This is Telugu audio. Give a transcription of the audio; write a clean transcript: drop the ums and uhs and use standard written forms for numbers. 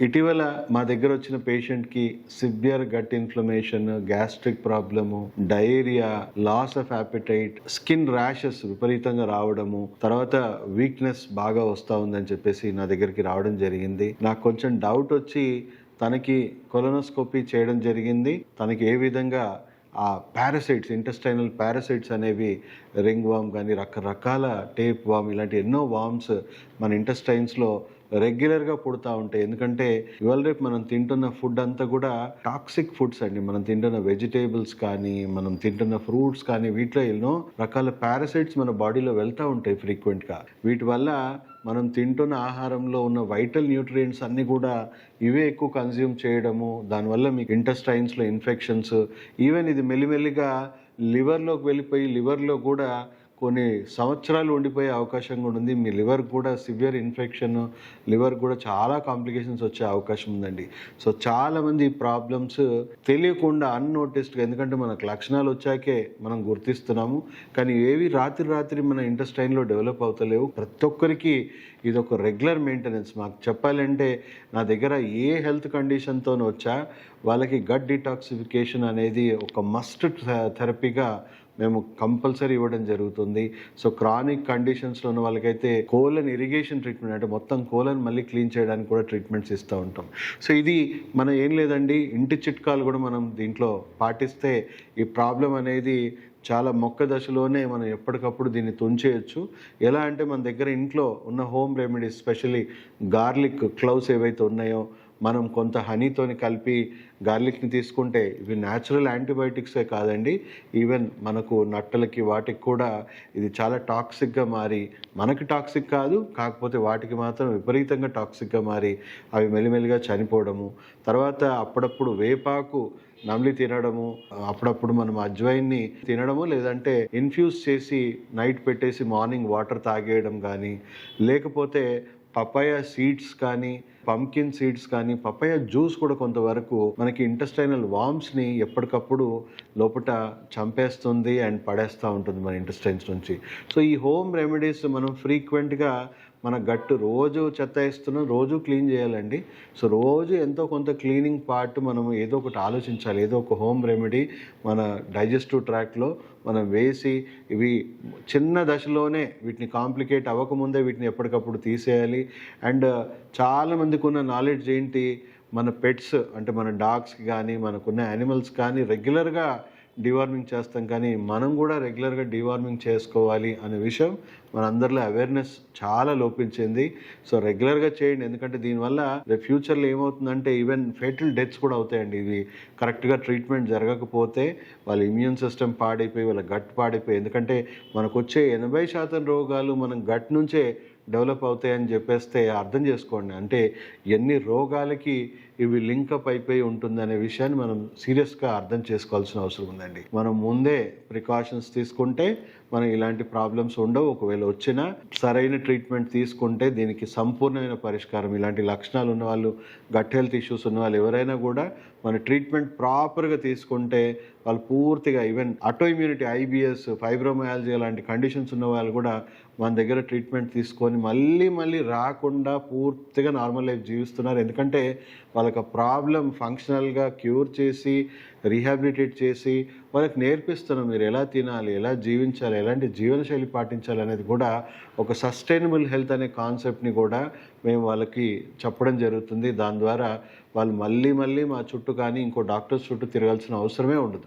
ఇటీవల మా దగ్గర వచ్చిన పేషెంట్కి severe gut inflammation, gastric problem, diarrhoea, loss of appetite, skin rashes విపరీతంగా రావడము, తర్వాత వీక్నెస్ బాగా వస్తూ ఉందని చెప్పేసి నా దగ్గరికి రావడం జరిగింది. నాకు కొంచెం డౌట్ వచ్చి తనకి కొలోనోస్కోపీ చేయడం జరిగింది. తనకి ఏ విధంగా ఆ పారాసైట్స్, ఇంటెస్టైనల్ పారాసైట్స్ అనేవి రింగ్ వామ్ కానీ రకరకాల టేప్ వామ్ ఇలాంటి ఎన్నో వామ్స్ మన ఇంటెస్టైన్స్లో రెగ్యులర్గా పుడతా ఉంటాయి. ఎందుకంటే ఇవాళ రేపు మనం తింటున్న ఫుడ్ అంతా కూడా టాక్సిక్ ఫుడ్స్ అండి. మనం తింటున్న వెజిటేబుల్స్ కానీ, మనం తింటున్న ఫ్రూట్స్ కానీ, వీటిలో ఎన్నో రకాల పారాసైట్స్ మన బాడీలో వెళ్తూ ఉంటాయి ఫ్రీక్వెంట్గా. వీటి వల్ల మనం తింటున్న ఆహారంలో ఉన్న వైటల్ న్యూట్రియంట్స్ అన్నీ కూడా ఇవే ఎక్కువ కన్జ్యూమ్ చేయడము, దానివల్ల మీకు ఇంటెస్టైన్స్లో ఇన్ఫెక్షన్స్, ఈవెన్ ఇది మెల్లిమెల్లిగా లివర్లోకి వెళ్ళిపోయి లివర్లో కూడా కొన్ని సంవత్సరాలు ఉండిపోయే అవకాశం కూడా ఉంది. మీ లివర్ కూడా సివియర్ ఇన్ఫెక్షన్, లివర్ కూడా చాలా కాంప్లికేషన్స్ వచ్చే అవకాశం ఉందండి. సో చాలామంది ఈ ప్రాబ్లమ్స్ తెలియకుండా అన్నోటిస్డ్గా, ఎందుకంటే మనకు లక్షణాలు వచ్చాకే మనం గుర్తిస్తున్నాము, కానీ ఏవి రాత్రి మన ఇంటెస్టైన్లో డెవలప్ అవుతలేవు. ప్రతి ఒక్కరికి ఇది ఒక రెగ్యులర్ మెయింటెనెన్స్. మాకు చెప్పాలంటే నా దగ్గర ఏ హెల్త్ కండిషన్తో వచ్చా వాళ్ళకి గట్ డిటాక్సిఫికేషన్ అనేది ఒక మస్ట్ థెరపీగా మేము కంపల్సరీ ఇవ్వడం జరుగుతుంది. సో క్రానిక్ కండిషన్స్లో ఉన్న వాళ్ళకైతే కోలన్ ఇరిగేషన్ ట్రీట్మెంట్, అంటే మొత్తం కోలన్ మళ్ళీ క్లీన్ చేయడానికి కూడా ట్రీట్మెంట్స్ ఇస్తూ ఉంటాం. సో ఇది మనం ఏం లేదండి, ఇంటి చిట్కాలు కూడా మనం దీంట్లో పాటిస్తే ఈ ప్రాబ్లం అనేది చాలా మొక్క దశలోనే మనం ఎప్పటికప్పుడు దీన్ని తుంచేయచ్చు. ఎలా అంటే మన దగ్గర ఇంట్లో ఉన్న home remedies, specially garlic cloves ఏవైతే ఉన్నాయో, మనం కొంత హనీతోని కలిపి గార్లిక్ని తీసుకుంటే ఇవి న్యాచురల్ యాంటీబయాటిక్సే కాదండి, ఈవెన్ మనకు నట్టలకి వాటికి కూడా ఇది చాలా టాక్సిక్గా మారి, మనకి టాక్సిక్ కాదు కాకపోతే వాటికి మాత్రం విపరీతంగా టాక్సిక్గా మారి అవి మెల్లిమెల్లిగా చనిపోవడము. తర్వాత అప్పుడప్పుడు వేపాకు నమిలి తినడము, అప్పుడప్పుడు మనం అజ్వైన్ని తినడము, లేదంటే ఇన్ఫ్యూజ్ చేసి నైట్ పెట్టేసి మార్నింగ్ వాటర్ తాగేయడం కానీ, లేకపోతే పపాయ సీడ్స్ కానీ, పంకిన్ సీడ్స్ కానీ, పపాయ జ్యూస్ కూడా కొంతవరకు మనకి ఇంటెస్టైనల్ వామ్స్ని ఎప్పటికప్పుడు లోపల చంపేస్తుంది అండ్ పడేస్తూ ఉంటుంది మన ఇంటెస్టైన్స్ నుంచి. సో ఈ హోమ్ రెమెడీస్ మనం ఫ్రీక్వెంట్గా మన గట్టు రోజు చెత్త వేస్తున్నాం, రోజు క్లీన్ చేయాలండి. సో రోజు ఎంతో కొంత క్లీనింగ్ పార్ట్ మనం ఏదో ఒకటి ఆలోచించాలి. ఏదో ఒక హోమ్ రెమెడీ మన డైజెస్టివ్ ట్రాక్ట్లో మనం వేసి, ఇవి చిన్న దశలోనే వీటిని కాంప్లికేట్ అవ్వకముందే వీటిని ఎప్పటికప్పుడు తీసేయాలి. అండ్ చాలామందికి ఉన్న నాలెడ్జ్ ఏంటి, మన పెట్స్ అంటే మన డాగ్స్కి కానీ, మనకున్న యానిమల్స్ కానీ రెగ్యులర్గా డివార్మింగ్ చేస్తాం, కానీ మనం కూడా రెగ్యులర్గా డివార్మింగ్ చేసుకోవాలి అనే విషయం మనందరిలో అవేర్నెస్ చాలా లోపించింది. సో రెగ్యులర్గా చేయండి, ఎందుకంటే దీనివల్ల రేపు ఫ్యూచర్లో ఏమవుతుందంటే ఈవెన్ ఫేటల్ డెత్స్ కూడా అవుతాయండి. ఇది కరెక్ట్గా ట్రీట్మెంట్ జరగకపోతే వాళ్ళ ఇమ్యూన్ సిస్టమ్ పాడైపోయి, వాళ్ళ గట్ పాడైపోయి, ఎందుకంటే మనకు వచ్చే 80% రోగాలు మనం గట్ నుంచే డెవలప్ అవుతాయని చెప్పేస్తే అర్థం చేసుకోండి, అంటే ఎన్ని రోగాలకి ఇవి లింకప్ అయిపోయి ఉంటుంది అనే విషయాన్ని మనం సీరియస్గా అర్థం చేసుకోవాల్సిన అవసరం ఉందండి. మనం ముందే ప్రికాషన్స్ తీసుకుంటే మనం ఇలాంటి ప్రాబ్లమ్స్ ఉండవు. ఒకవేళ వచ్చినా సరైన ట్రీట్మెంట్ తీసుకుంటే దీనికి సంపూర్ణమైన పరిష్కారం. ఇలాంటి లక్షణాలు ఉన్న వాళ్ళు, గట్ హెల్త్ ఇష్యూస్ ఉన్న వాళ్ళు ఎవరైనా కూడా మన ట్రీట్మెంట్ ప్రాపర్గా తీసుకుంటే వాళ్ళు పూర్తిగా, even auto immunity, IBS, fibromyalgia లాంటి కండిషన్స్ ఉన్న వాళ్ళు కూడా మన దగ్గర ట్రీట్మెంట్ తీసుకొని మళ్ళీ రాకుండా పూర్తిగా నార్మల్ లైఫ్ జీవిస్తున్నారు. ఎందుకంటే వాళ్ళకి ఆ ప్రాబ్లం ఫంక్షనల్గా క్యూర్ చేసి, రీహాబిలిటేట్ చేసి వాళ్ళకి నేర్పిస్తున్నాం మీరు ఎలా తినాలి, ఎలా జీవించాలి, ఎలాంటి జీవనశైలి పాటించాలి అనేది కూడా ఒక సస్టైనబుల్ హెల్త్ అనే కాన్సెప్ట్ని కూడా మేము వాళ్ళకి చెప్పడం జరుగుతుంది. దాని ద్వారా వాళ్ళు మళ్ళీ మా చుట్టూ కానీ ఇంకో డాక్టర్స్ చుట్టూ తిరగాల్సిన అవసరమే ఉండదు.